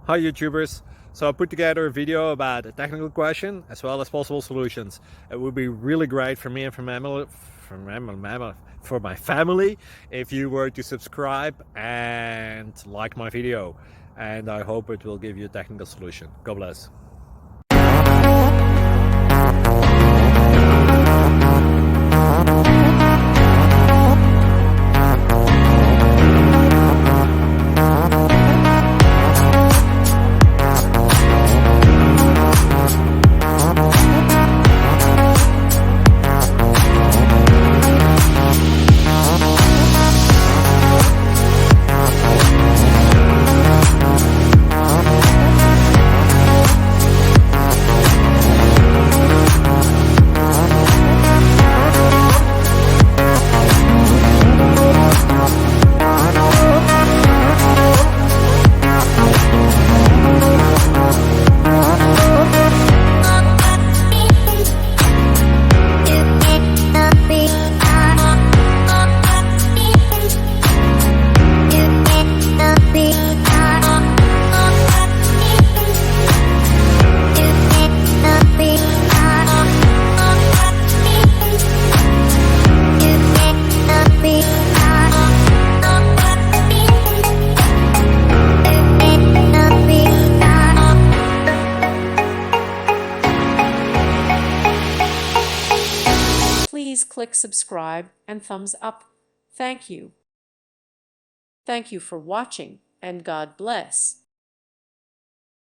Hi YouTubers. So I put together a video about a technical question as well as possible solutions. It would be really great for me and for my family if you were to subscribe and like my video. And I hope it will give you a technical solution. God bless. Please click subscribe and thumbs up. Thank you. Thank you for watching, and God bless.